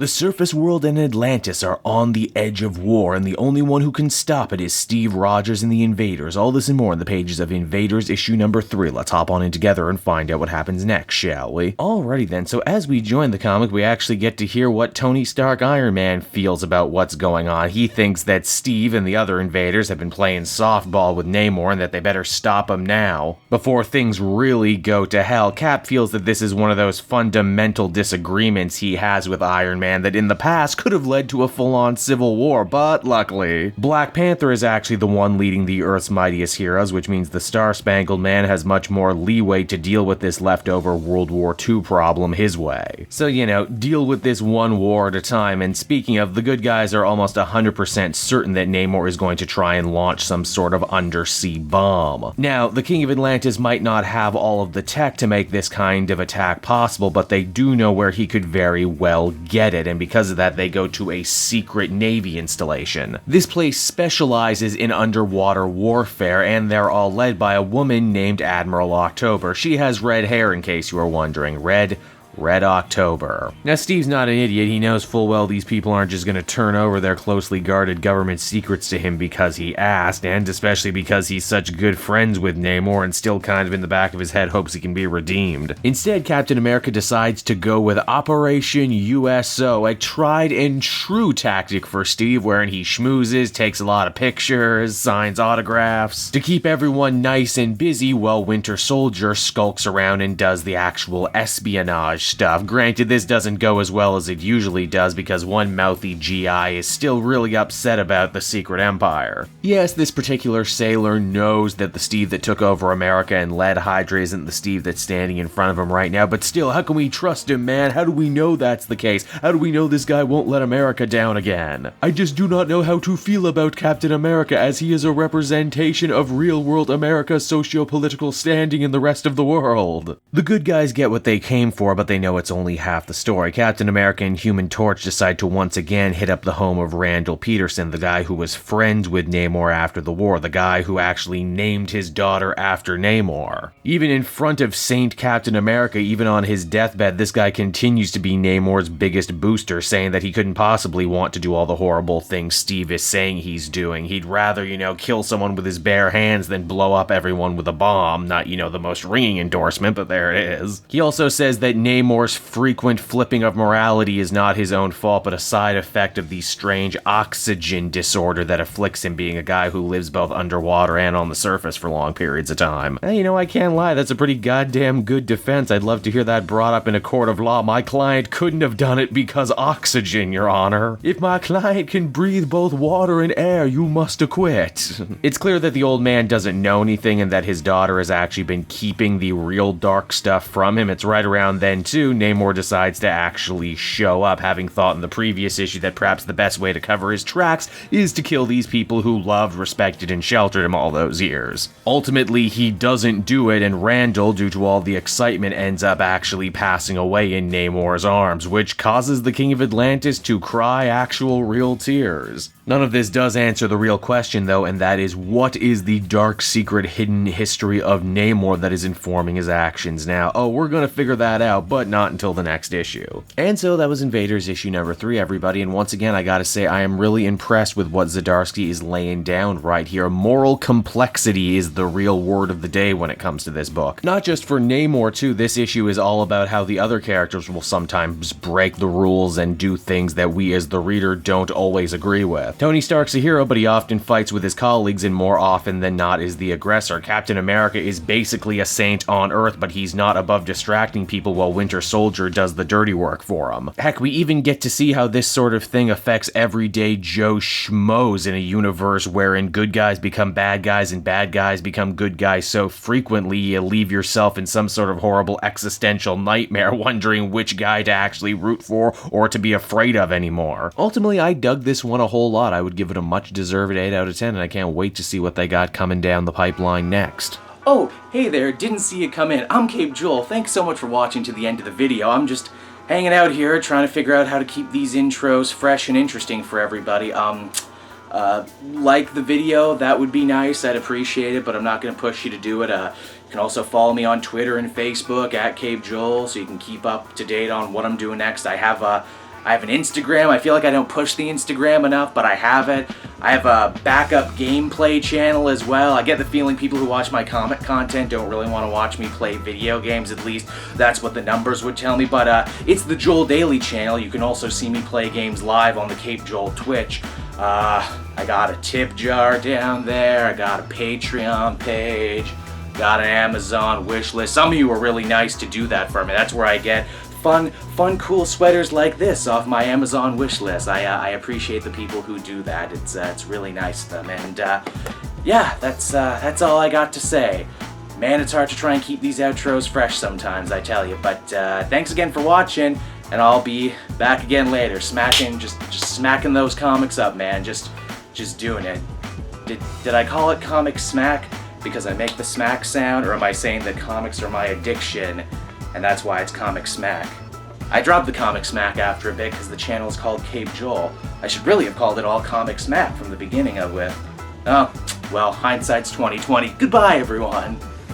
The surface world and Atlantis are on the edge of war, and the only one who can stop it is Steve Rogers and the Invaders. All this and more in the pages of Invaders issue number 3. Let's hop on in together and find out what happens next, shall we? Alrighty then, so as we join the comic, we actually get to hear what Tony Stark Iron Man feels about what's going on. He thinks that Steve and the other Invaders have been playing softball with Namor and that they better stop him now, before things really go to hell. Cap feels that this is one of those fundamental disagreements he has with Iron Man that in the past could have led to a full-on civil war, but luckily, Black Panther is actually the one leading the Earth's mightiest heroes, which means the Star-Spangled Man has much more leeway to deal with this leftover World War II problem his way. So, deal with this one war at a time, and speaking of, the good guys are almost 100% certain that Namor is going to try and launch some sort of undersea bomb. Now, the King of Atlantis might not have all of the tech to make this kind of attack possible, but they do know where he could very well get it, and because of that, they go to a secret Navy installation. This place specializes in underwater warfare, and they're all led by a woman named Admiral October. She has red hair, in case you were wondering. Red October. Now, Steve's not an idiot. He knows full well these people aren't just going to turn over their closely guarded government secrets to him because he asked, and especially because he's such good friends with Namor and still kind of in the back of his head hopes he can be redeemed. Instead, Captain America decides to go with Operation USO, a tried and true tactic for Steve, wherein he schmoozes, takes a lot of pictures, signs autographs, to keep everyone nice and busy while Winter Soldier skulks around and does the actual espionage stuff. Granted, this doesn't go as well as it usually does because one mouthy GI is still really upset about the Secret Empire. Yes, this particular sailor knows that the Steve that took over America and led Hydra isn't the Steve that's standing in front of him right now, but still, how can we trust him, man? How do we know that's the case? How do we know this guy won't let America down again? I just do not know how to feel about Captain America, as he is a representation of real-world America's socio-political standing in the rest of the world. The good guys get what they came for, but they know it's only half the story. Captain America and Human Torch decide to once again hit up the home of Randall Peterson, the guy who was friends with Namor after the war, the guy who actually named his daughter after Namor. Even in front of Saint Captain America, even on his deathbed, this guy continues to be Namor's biggest booster, saying that he couldn't possibly want to do all the horrible things Steve is saying he's doing. He'd rather, kill someone with his bare hands than blow up everyone with a bomb. Not, the most ringing endorsement, but there it is. He also says that Namor's frequent flipping of morality is not his own fault, but a side effect of the strange oxygen disorder that afflicts him, being a guy who lives both underwater and on the surface for long periods of time. Hey, I can't lie, that's a pretty goddamn good defense. I'd love to hear that brought up in a court of law. My client couldn't have done it because oxygen, Your Honor. If my client can breathe both water and air, you must acquit. It's clear that the old man doesn't know anything and that his daughter has actually been keeping the real dark stuff from him. It's right around then, too, Namor decides to actually show up, having thought in the previous issue that perhaps the best way to cover his tracks is to kill these people who loved, respected, and sheltered him all those years. Ultimately, he doesn't do it, and Randall, due to all the excitement, ends up actually passing away in Namor's arms, which causes the King of Atlantis to cry actual real tears. None of this does answer the real question, though, and that is, what is the dark secret hidden history of Namor that is informing his actions now? Oh, we're gonna figure that out, but not until the next issue. And so that was Invaders issue number 3, everybody, and once again, I gotta say, I am really impressed with what Zdarsky is laying down right here. Moral complexity is the real word of the day when it comes to this book. Not just for Namor, too, this issue is all about how the other characters will sometimes break the rules and do things that we as the reader don't always agree with. Tony Stark's a hero, but he often fights with his colleagues and more often than not is the aggressor. Captain America is basically a saint on Earth, but he's not above distracting people while Winter Soldier does the dirty work for him. Heck, we even get to see how this sort of thing affects everyday Joe Schmoes in a universe wherein good guys become bad guys and bad guys become good guys so frequently you leave yourself in some sort of horrible existential nightmare wondering which guy to actually root for or to be afraid of anymore. Ultimately, I dug this one a whole lot. I would give it a much-deserved 8 out of 10, and I can't wait to see what they got coming down the pipeline next. Oh, hey there, didn't see you come in. I'm Cape Joel. Thanks so much for watching to the end of the video. I'm just hanging out here trying to figure out how to keep these intros fresh and interesting for everybody. Like the video, that would be nice. I'd appreciate it, but I'm not going to push you to do it. You can also follow me on Twitter and Facebook at Cape Joel, so you can keep up to date on what I'm doing next. I have I have an Instagram. I feel like I don't push the Instagram enough, but I have it. I have a backup gameplay channel as well. I get the feeling people who watch my comic content don't really want to watch me play video games. At least that's what the numbers would tell me. But it's the Joel Daily channel. You can also see me play games live on the Cape Joel Twitch. I got a tip jar down there. I got a Patreon page. Got an Amazon wish list. Some of you are really nice to do that for me. That's where I get fun, cool sweaters like this off my Amazon wish list. I appreciate the people who do that. It's really nice of them. And yeah, that's all I got to say. Man, it's hard to try and keep these outros fresh sometimes, I tell you. But thanks again for watching, and I'll be back again later, just smacking those comics up, man. Just doing it. Did I call it comic smack because I make the smack sound, or am I saying that comics are my addiction, and that's why it's comic smack? I dropped the comic smack after a bit because the channel is called Cape Joel. I should really have called it all comic smack from the beginning of it. Oh, well, hindsight's 20/20. Goodbye, everyone.